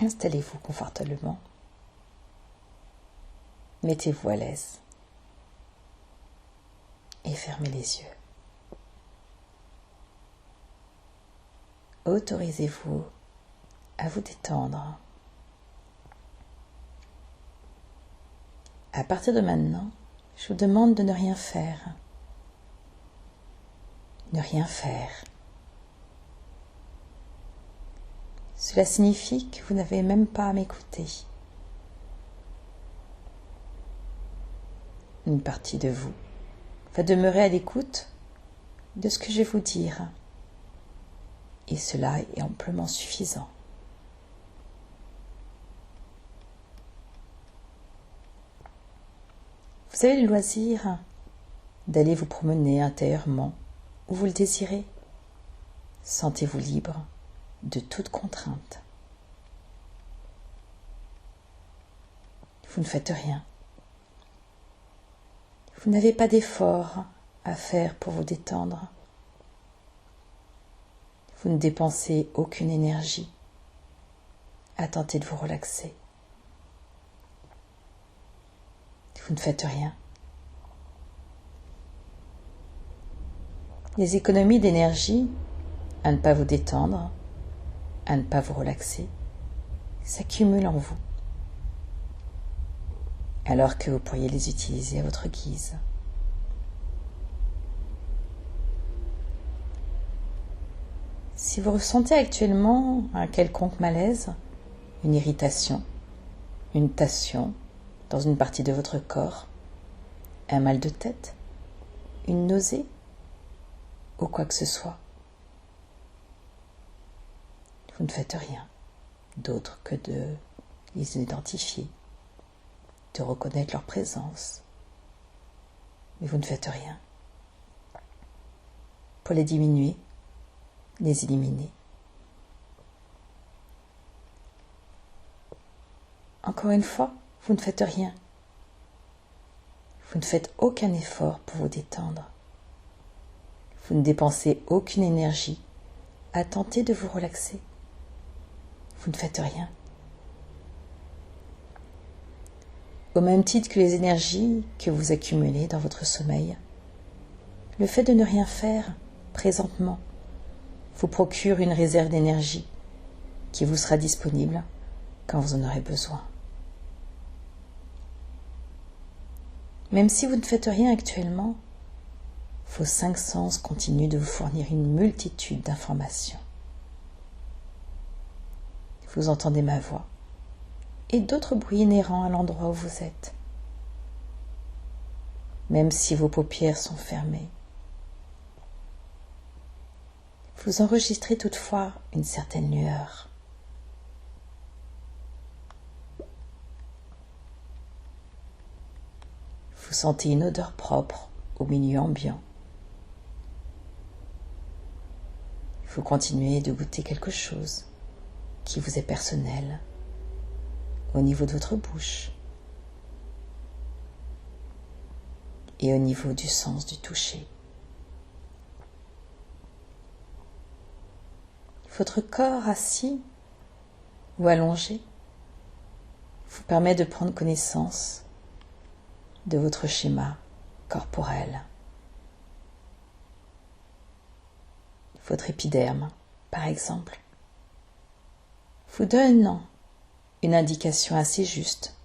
Installez-vous confortablement. Mettez-vous à l'aise et fermez les yeux. Autorisez-vous à vous détendre. À partir de maintenant, je vous demande de ne rien faire. Ne rien faire. Cela signifie que vous n'avez même pas à m'écouter. Une partie de vous va demeurer à l'écoute de ce que je vais vous dire. Et cela est amplement suffisant. Vous avez le loisir d'aller vous promener intérieurement où vous le désirez. Sentez-vous libre de toute contrainte. Vous ne faites rien. Vous n'avez pas d'effort à faire pour vous détendre. Vous ne dépensez aucune énergie à tenter de vous relaxer. Vous ne faites rien. Les économies d'énergie à ne pas vous détendre, à ne pas vous relaxer, s'accumulent en vous, alors que vous pourriez les utiliser à votre guise. Si vous ressentez actuellement un quelconque malaise, une irritation, une tension dans une partie de votre corps, un mal de tête, une nausée ou quoi que ce soit, vous ne faites rien d'autre que de les identifier, de reconnaître leur présence, mais vous ne faites rien pour les diminuer, les éliminer. Encore une fois, vous ne faites rien. Vous ne faites aucun effort pour vous détendre. Vous ne dépensez aucune énergie à tenter de vous relaxer. Vous ne faites rien. Au même titre que les énergies que vous accumulez dans votre sommeil, le fait de ne rien faire présentement vous procure une réserve d'énergie qui vous sera disponible quand vous en aurez besoin. Même si vous ne faites rien actuellement, vos 5 sens continuent de vous fournir une multitude d'informations. Vous entendez ma voix et d'autres bruits inhérents à l'endroit où vous êtes. Même si vos paupières sont fermées, vous enregistrez toutefois une certaine lueur. Vous sentez une odeur propre au milieu ambiant. Vous continuez de goûter quelque chose qui vous est personnel au niveau de votre bouche et au niveau du sens du toucher. Votre corps assis ou allongé vous permet de prendre connaissance de votre schéma corporel. Votre épiderme, par exemple, vous donne une indication assez juste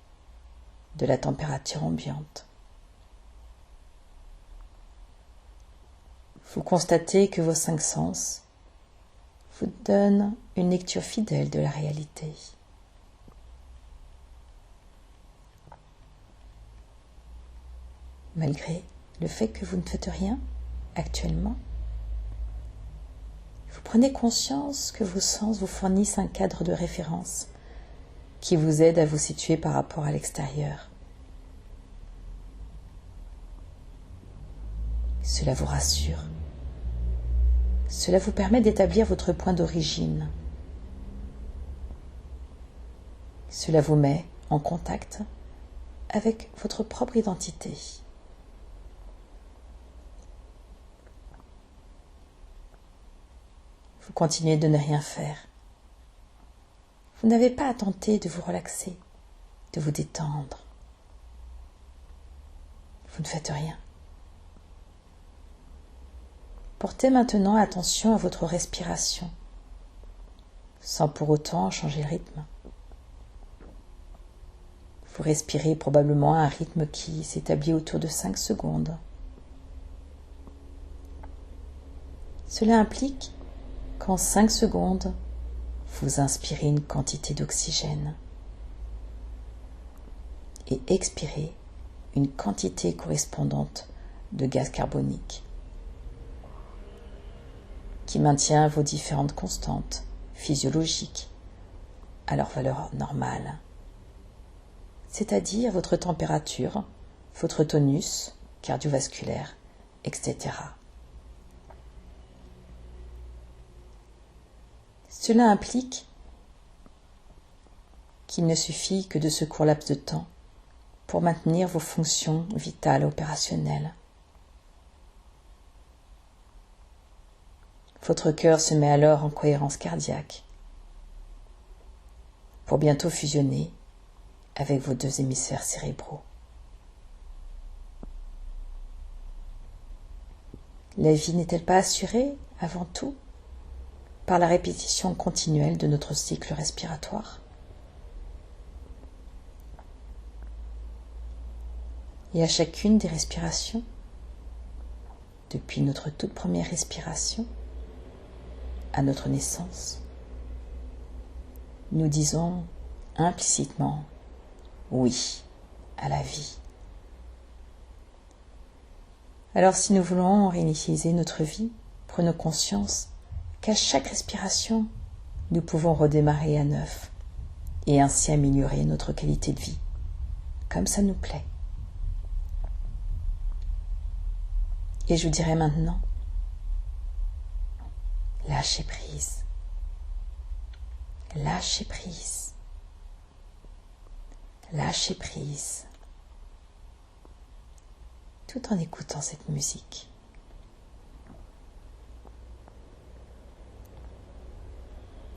de la température ambiante. Vous constatez que vos 5 sens vous donnent une lecture fidèle de la réalité. Malgré le fait que vous ne faites rien actuellement, vous prenez conscience que vos sens vous fournissent un cadre de référence qui vous aide à vous situer par rapport à l'extérieur. Cela vous rassure. Cela vous permet d'établir votre point d'origine. Cela vous met en contact avec votre propre identité. Vous continuez de ne rien faire. Vous n'avez pas à tenter de vous relaxer, de vous détendre. Vous ne faites rien. Portez maintenant attention à votre respiration, sans pour autant changer le rythme. Vous respirez probablement à un rythme qui s'établit autour de 5 secondes. Cela implique qu'en 5 secondes, vous inspirez une quantité d'oxygène et expirez une quantité correspondante de gaz carbonique qui maintient vos différentes constantes physiologiques à leur valeur normale, c'est-à-dire votre température, votre tonus cardiovasculaire, etc. Cela implique qu'il ne suffit que de ce court laps de temps pour maintenir vos fonctions vitales opérationnelles. Votre cœur se met alors en cohérence cardiaque pour bientôt fusionner avec vos 2 hémisphères cérébraux. La vie n'est-elle pas assurée, avant tout, par la répétition continuelle de notre cycle respiratoire? Et à chacune des respirations, depuis notre toute première respiration à notre naissance, nous disons implicitement oui à la vie. Alors si nous voulons réinitialiser notre vie, prenons conscience qu'à chaque respiration, nous pouvons redémarrer à neuf et ainsi améliorer notre qualité de vie, comme ça nous plaît. Et je vous dirai maintenant, lâchez prise, lâchez prise, lâchez prise, tout en écoutant cette musique.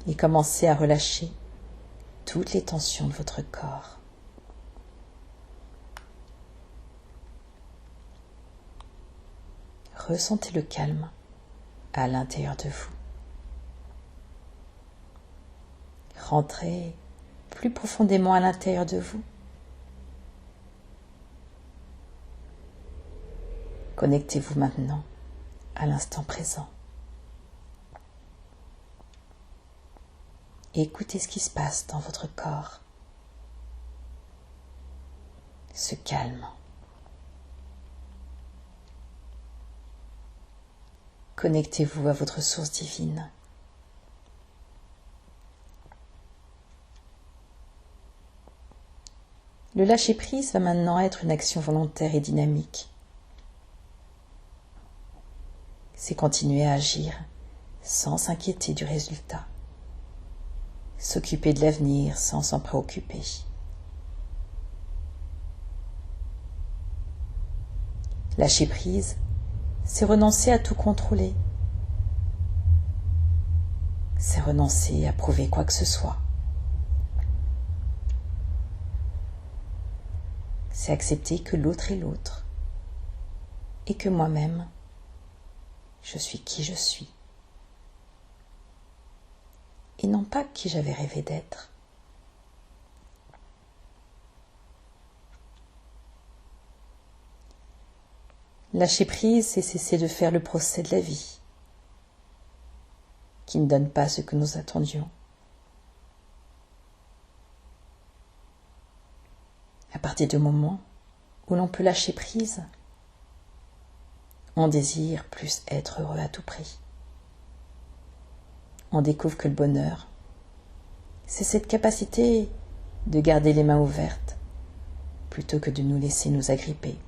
Et commencez à relâcher toutes les tensions de votre corps. Ressentez le calme à l'intérieur de vous. Rentrez plus profondément à l'intérieur de vous. Connectez-vous maintenant à l'instant présent. Et écoutez ce qui se passe dans votre corps. Ce calme. Connectez-vous à votre source divine. Le lâcher-prise va maintenant être une action volontaire et dynamique. C'est continuer à agir sans s'inquiéter du résultat. S'occuper de l'avenir sans s'en préoccuper. Lâcher prise, c'est renoncer à tout contrôler. C'est renoncer à prouver quoi que ce soit. C'est accepter que l'autre est l'autre et que moi-même, je suis qui je suis. Et non pas qui j'avais rêvé d'être. Lâcher prise, c'est cesser de faire le procès de la vie, qui ne donne pas ce que nous attendions. À partir du moment où l'on peut lâcher prise, on désire plus être heureux à tout prix. On découvre que le bonheur, c'est cette capacité de garder les mains ouvertes plutôt que de nous laisser nous agripper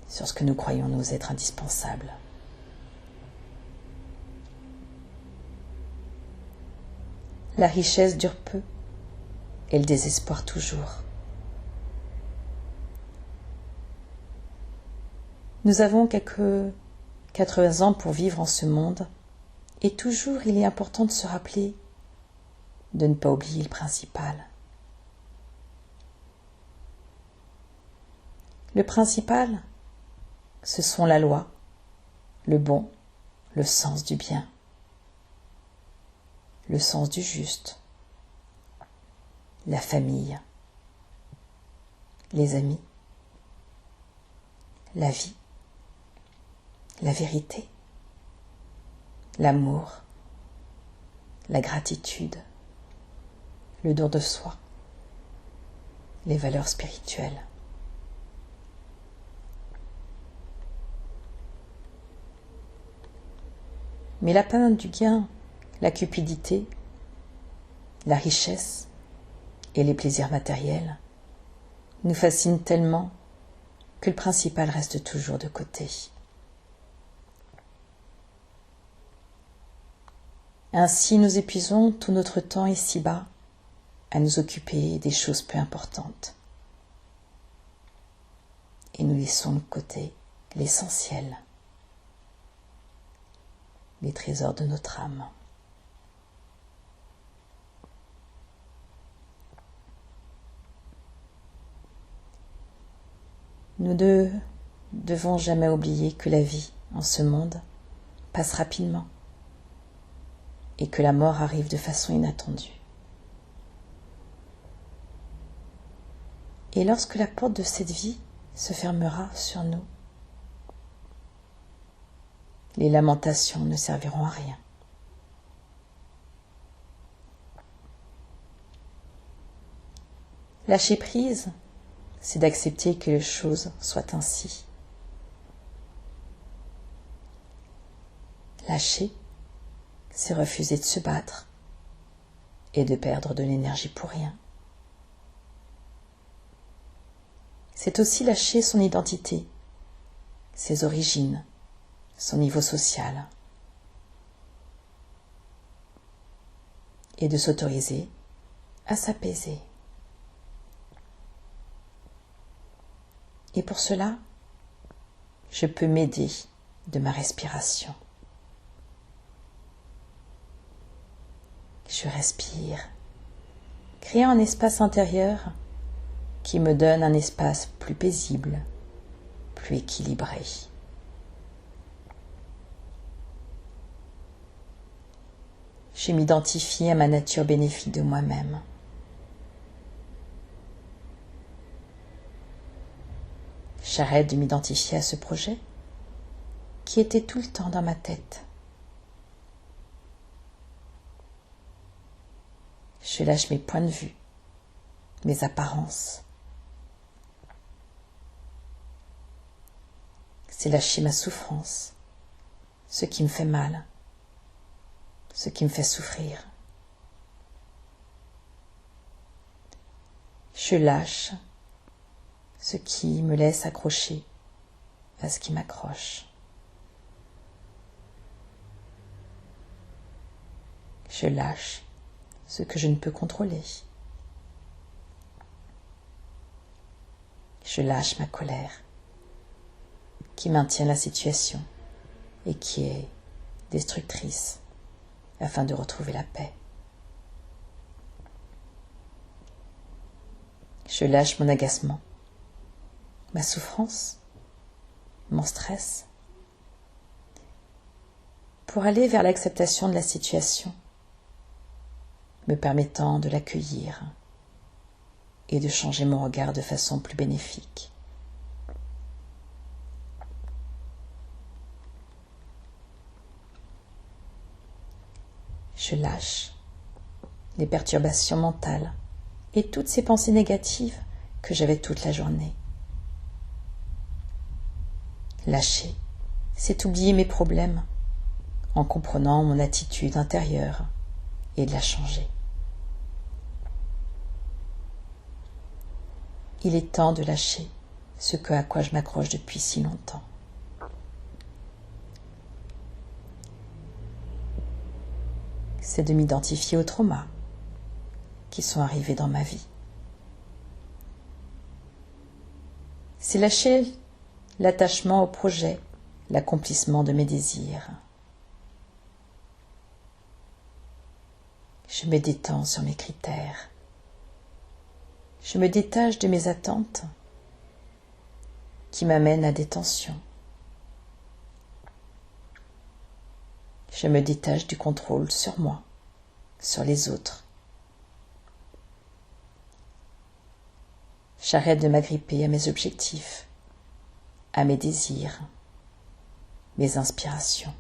sur ce que nous croyons nous être indispensable. La richesse dure peu et le désespoir toujours. Nous avons quelques 80 ans pour vivre en ce monde et toujours il est important de se rappeler de ne pas oublier le principal. Le principal, ce sont la loi, le bon, le sens du bien, le sens du juste, la famille, les amis, la vie, la vérité, l'amour, la gratitude, le don de soi, les valeurs spirituelles. Mais la peine du gain, la cupidité, la richesse et les plaisirs matériels nous fascinent tellement que le principal reste toujours de côté. Ainsi, nous épuisons tout notre temps ici-bas à nous occuper des choses peu importantes. Et nous laissons de côté l'essentiel, les trésors de notre âme. Nous ne devons jamais oublier que la vie, en ce monde, passe rapidement et que la mort arrive de façon inattendue. Et lorsque la porte de cette vie se fermera sur nous, les lamentations ne serviront à rien. Lâcher prise, c'est d'accepter que les choses soient ainsi. Lâcher, c'est refuser de se battre et de perdre de l'énergie pour rien. C'est aussi lâcher son identité, ses origines, son niveau social, et de s'autoriser à s'apaiser. Et pour cela, je peux m'aider de ma respiration. Je respire, créant un espace intérieur qui me donne un espace plus paisible, plus équilibré. Je m'identifie à ma nature bénéfique de moi-même. J'arrête de m'identifier à ce projet qui était tout le temps dans ma tête. Je lâche mes points de vue, mes apparences. C'est lâcher ma souffrance, ce qui me fait mal, ce qui me fait souffrir. Je lâche ce qui me laisse accrocher à ce qui m'accroche. Je lâche ce que je ne peux contrôler. Je lâche ma colère qui maintient la situation et qui est destructrice afin de retrouver la paix. Je lâche mon agacement, ma souffrance, mon stress, pour aller vers l'acceptation de la situation, me permettant de l'accueillir et de changer mon regard de façon plus bénéfique. Je lâche les perturbations mentales et toutes ces pensées négatives que j'avais toute la journée. Lâcher, c'est oublier mes problèmes en comprenant mon attitude intérieure et de la changer. Il est temps de lâcher ce à quoi je m'accroche depuis si longtemps. C'est de m'identifier aux traumas qui sont arrivés dans ma vie. C'est lâcher l'attachement au projet, l'accomplissement de mes désirs. Je me détends sur mes critères. Je me détache de mes attentes qui m'amènent à des tensions. Je me détache du contrôle sur moi, sur les autres. J'arrête de m'agripper à mes objectifs, à mes désirs, mes inspirations.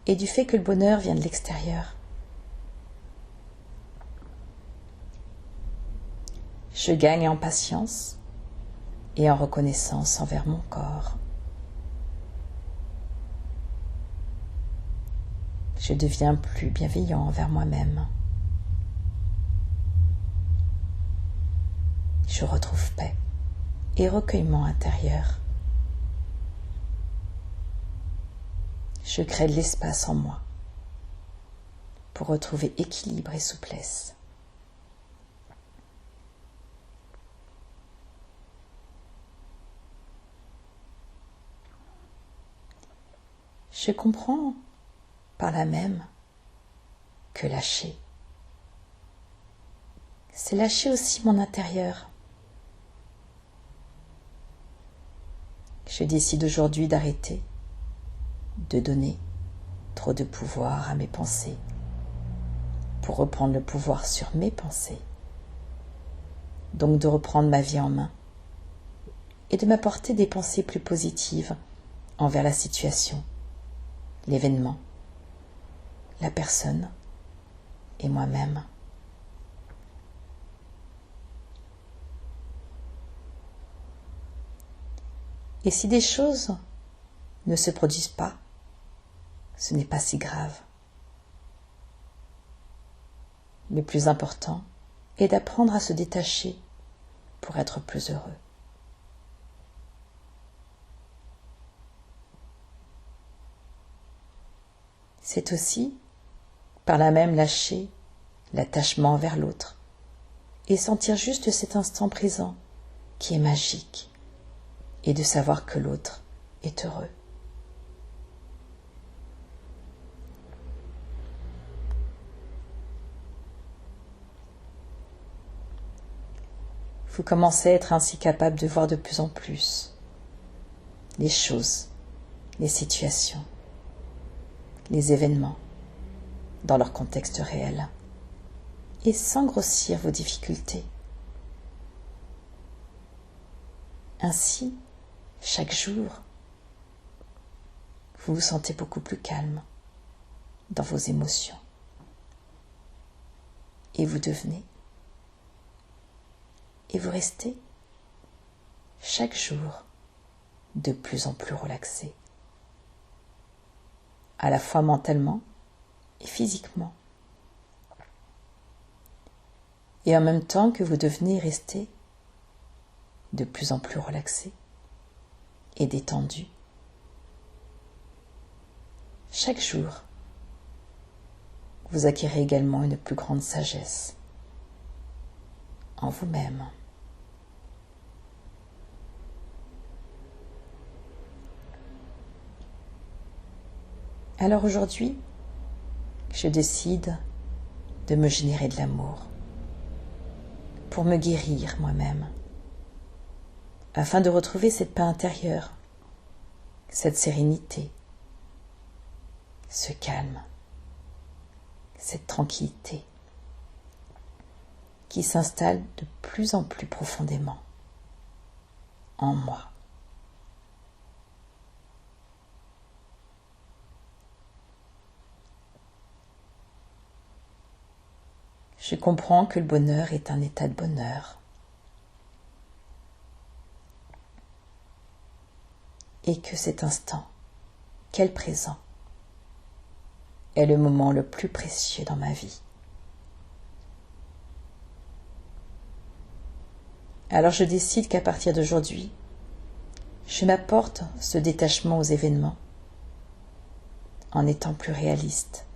Et du fait que le bonheur vient de l'extérieur, je gagne en patience et en reconnaissance envers mon corps. Je deviens plus bienveillant envers moi-même. Je retrouve paix et recueillement intérieur. Je crée de l'espace en moi pour retrouver équilibre et souplesse. Je comprends par là même que lâcher, c'est lâcher aussi mon intérieur. Je décide aujourd'hui d'arrêter de donner trop de pouvoir à mes pensées pour reprendre le pouvoir sur mes pensées. Donc de reprendre ma vie en main et de m'apporter des pensées plus positives envers la situation, l'événement, la personne et moi-même. Et si des choses ne se produisent pas, ce n'est pas si grave. Le plus important est d'apprendre à se détacher pour être plus heureux. C'est aussi, par là même, lâcher l'attachement vers l'autre et sentir juste cet instant présent qui est magique et de savoir que l'autre est heureux. Vous commencez à être ainsi capable de voir de plus en plus les choses, les situations, les événements dans leur contexte réel et sans grossir vos difficultés. Ainsi, chaque jour, vous vous sentez beaucoup plus calme dans vos émotions et vous devenez et vous restez chaque jour de plus en plus relaxé, à la fois mentalement et physiquement. Et en même temps que vous devenez et restez de plus en plus relaxé et détendu, chaque jour, vous acquérez également une plus grande sagesse en vous-même. Alors aujourd'hui, je décide de me générer de l'amour pour me guérir moi-même, afin de retrouver cette paix intérieure, cette sérénité, ce calme, cette tranquillité qui s'installe de plus en plus profondément en moi. Je comprends que le bonheur est un état de bonheur et que cet instant, quel présent, est le moment le plus précieux dans ma vie. Alors je décide qu'à partir d'aujourd'hui, je m'apporte ce détachement aux événements en étant plus réaliste,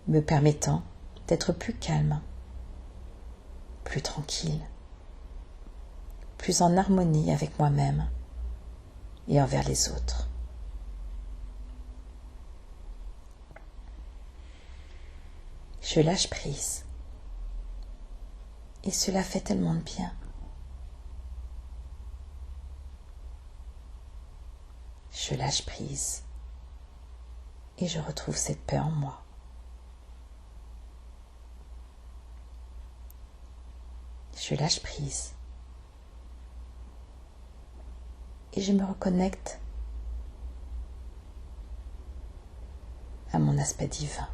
me permettant d'être plus calme, plus tranquille, plus en harmonie avec moi-même et envers les autres. Je lâche prise. Et cela fait tellement de bien. Je lâche prise. Et je retrouve cette paix en moi. Je lâche prise. Et je me reconnecte à mon aspect divin.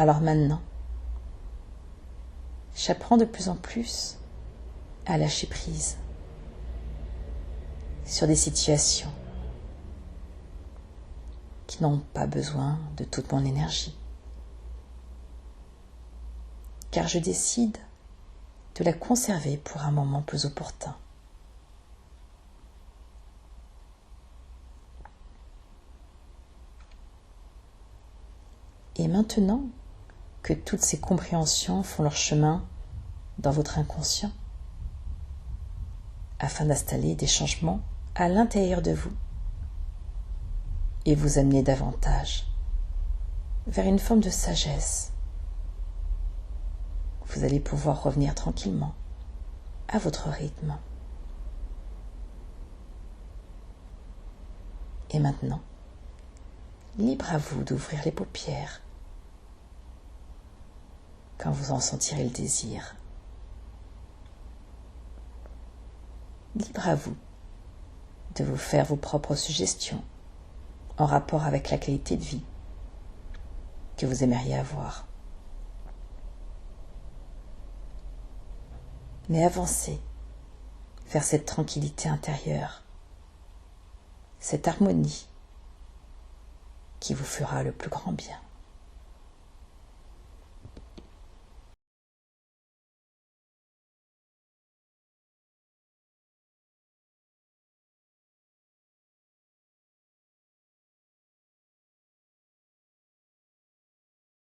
Alors maintenant, j'apprends de plus en plus à lâcher prise sur des situations qui n'ont pas besoin de toute mon énergie. Car je décide de la conserver pour un moment plus opportun. Et maintenant que toutes ces compréhensions font leur chemin dans votre inconscient, afin d'installer des changements à l'intérieur de vous et vous amener davantage vers une forme de sagesse, vous allez pouvoir revenir tranquillement à votre rythme. Et maintenant, libre à vous d'ouvrir les paupières quand vous en sentirez le désir. Libre à vous de vous faire vos propres suggestions en rapport avec la qualité de vie que vous aimeriez avoir. Mais avancez vers cette tranquillité intérieure, cette harmonie qui vous fera le plus grand bien.